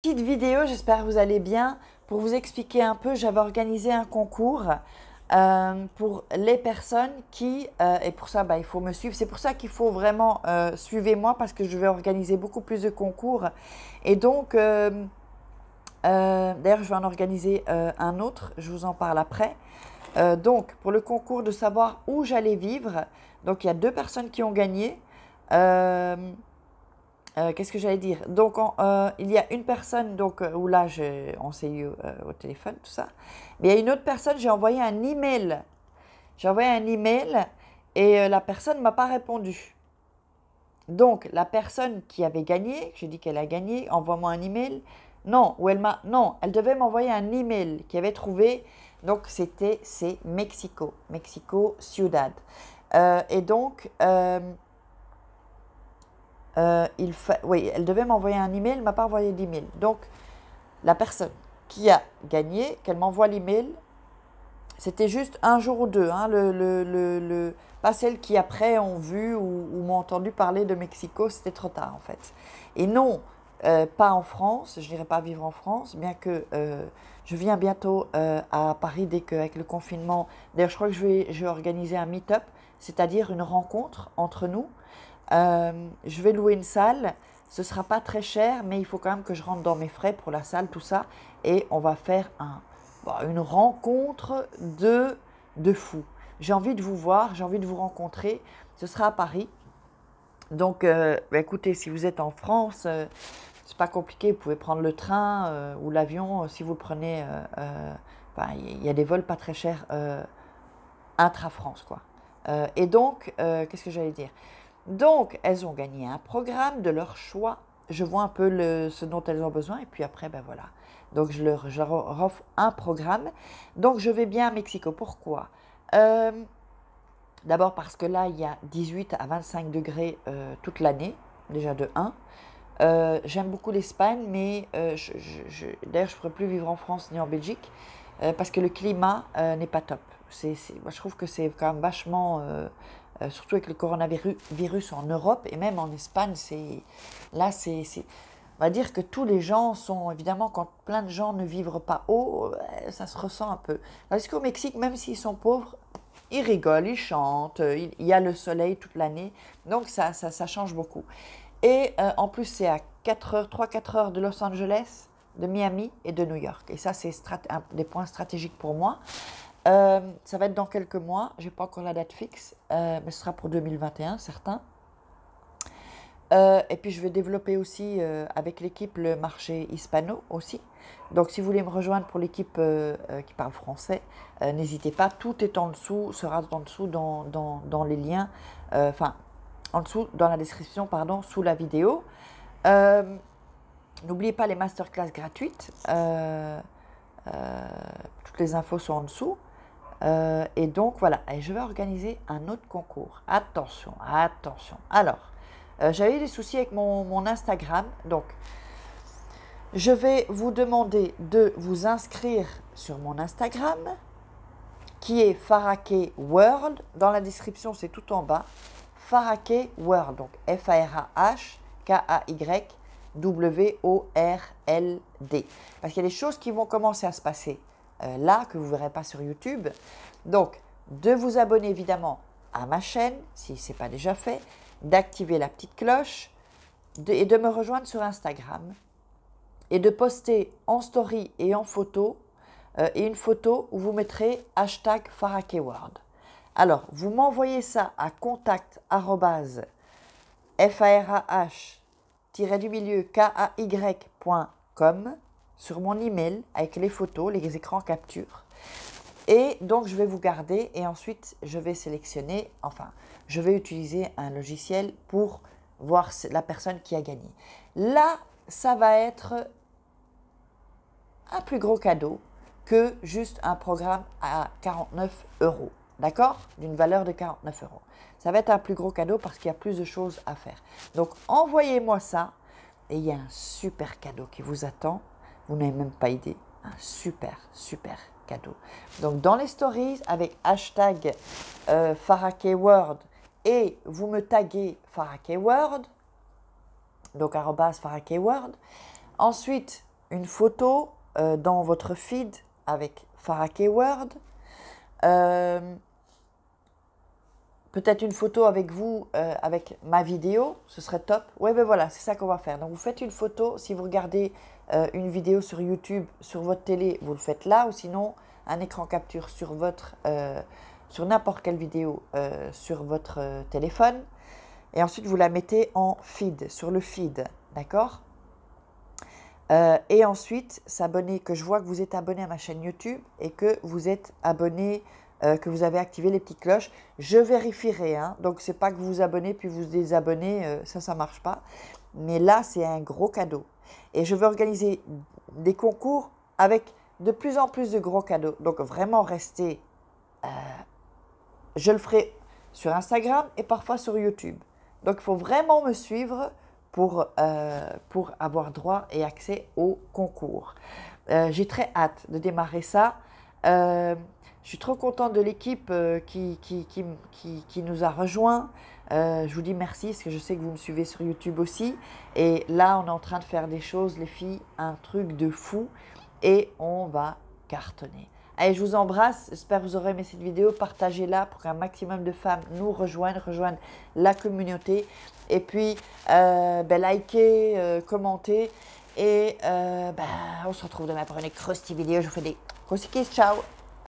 Petite vidéo, j'espère que vous allez bien. Pour vous expliquer un peu, j'avais organisé un concours pour les personnes qui, et pour ça, il faut me suivre. C'est pour ça qu'il faut vraiment suivez-moi parce que je vais organiser beaucoup plus de concours. Et donc, d'ailleurs, je vais en organiser un autre, je vous en parle après. Donc, pour le concours de savoir où j'allais vivre, donc il y a 2 personnes qui ont gagné. Euh, Qu'est-ce que j'allais dire? Donc, il y a une personne donc, où là, on s'est eu au téléphone, tout ça. Mais il y a une autre personne, j'ai envoyé un email. J'ai envoyé un email et la personne ne m'a pas répondu. Donc, la personne qui avait gagné, j'ai dit qu'elle a gagné, envoie-moi un email. Non, non, elle devait m'envoyer un email qu'elle avait trouvé. Donc, c'est Mexico, Mexico Ciudad. Et donc, oui, elle devait m'envoyer un email, elle ne m'a pas envoyé d'email. Donc, la personne qui a gagné, qu'elle m'envoie l'email, c'était juste un jour ou deux, hein, pas celles qui après ont vu ou m'ont entendu parler de Mexico, c'était trop tard en fait. Et non, pas en France, je n'irai pas vivre en France, bien que je viens bientôt à Paris dès qu'avec le confinement, d'ailleurs je crois que je vais organiser un meet-up, c'est-à-dire une rencontre entre nous. Je vais louer une salle, ce ne sera pas très cher, mais il faut quand même que je rentre dans mes frais pour la salle, tout ça, et on va faire une rencontre de fous. J'ai envie de vous voir, j'ai envie de vous rencontrer, ce sera à Paris. Donc, écoutez, si vous êtes en France, c'est pas compliqué, vous pouvez prendre le train ou l'avion, si vous le prenez, il y a des vols pas très chers intra-France, quoi. Et donc, qu'est-ce que j'allais dire? Donc, elles ont gagné un programme de leur choix. Je vois un peu ce dont elles ont besoin et puis après, ben voilà. Donc, je leur offre un programme. Donc, je vais bien à Mexico. Pourquoi? D'abord parce que là, il y a 18 à 25 degrés toute l'année, déjà de 1. J'aime beaucoup l'Espagne, mais d'ailleurs, je ne pourrais plus vivre en France ni en Belgique parce que le climat n'est pas top. Moi, je trouve que c'est quand même vachement, surtout avec le coronavirus en Europe et même en Espagne, on va dire que tous les gens sont, évidemment, quand plein de gens ne vivent pas haut, ça se ressent un peu. Parce qu'au Mexique, même s'ils sont pauvres, ils rigolent, ils chantent, il y a le soleil toute l'année, donc ça change beaucoup. Et en plus, c'est à 3-4 heures de Los Angeles, de Miami et de New York. Et ça, c'est des points stratégiques pour moi. Ça va être dans quelques mois, je n'ai pas encore la date fixe, mais ce sera pour 2021, certain. Et puis je vais développer aussi avec l'équipe le marché hispano aussi. Donc si vous voulez me rejoindre pour l'équipe qui parle français, n'hésitez pas, tout est en dessous, sera en dessous dans les liens, en dessous dans la description, pardon, sous la vidéo. N'oubliez pas les masterclass gratuites, toutes les infos sont en dessous. Et donc voilà, et je vais organiser un autre concours. Attention, attention. Alors, j'avais des soucis avec mon Instagram, donc je vais vous demander de vous inscrire sur mon Instagram, qui est Farake World. Dans la description, c'est tout en bas. Farake World, donc F-A-R-A-H-K-A-Y-W-O-R-L-D. Parce qu'il y a des choses qui vont commencer à se passer là, que vous ne verrez pas sur YouTube. Donc, de vous abonner évidemment à ma chaîne, si ce n'est pas déjà fait, d'activer la petite cloche et de me rejoindre sur Instagram et de poster en story et en photo et une photo où vous mettrez hashtag FarakeWorld. Alors, vous m'envoyez ça à contact@farah-kay.com sur mon email avec les photos, les écrans capture. Et donc, je vais vous garder et ensuite, je vais sélectionner, je vais utiliser un logiciel pour voir la personne qui a gagné. Là, ça va être un plus gros cadeau que juste un programme à 49 €. D'accord? D'une valeur de 49 €. Ça va être un plus gros cadeau parce qu'il y a plus de choses à faire. Donc, envoyez-moi ça et il y a un super cadeau qui vous attend. Vous n'avez même pas idée. Un super, super cadeau. Donc, dans les stories, avec hashtag FarakeWorld et vous me taguez FarakeWorld, donc @FarakeWorld. Ensuite, une photo dans votre feed avec Farah Keyword. Peut-être une photo avec vous, avec ma vidéo, ce serait top. Ouais, ben voilà, c'est ça qu'on va faire. Donc, vous faites une photo. Si vous regardez une vidéo sur YouTube, sur votre télé, vous le faites là. Ou sinon, un écran capture sur sur n'importe quelle vidéo sur votre téléphone. Et ensuite, vous la mettez en feed, sur le feed. D'accord? Et ensuite, s'abonner, que je vois que vous êtes abonné à ma chaîne YouTube et que vous êtes abonné, que vous avez activé les petites cloches. Je vérifierai, hein, donc c'est pas que vous vous abonnez puis vous désabonnez, ça marche pas. Mais là, c'est un gros cadeau. Et je vais organiser des concours avec de plus en plus de gros cadeaux. Donc vraiment restez, je le ferai sur Instagram et parfois sur YouTube. Donc il faut vraiment me suivre pour avoir droit et accès au concours. J'ai très hâte de démarrer ça. Je suis trop contente de l'équipe qui nous a rejoints. Je vous dis merci parce que je sais que vous me suivez sur YouTube aussi. Et là, on est en train de faire des choses, les filles, un truc de fou. Et on va cartonner. Allez, je vous embrasse. J'espère que vous aurez aimé cette vidéo. Partagez-la pour qu'un maximum de femmes nous rejoignent la communauté. Et puis, likez, commentez. Et on se retrouve demain pour une crusty vidéo. Je vous fais des crusty kisses. Ciao!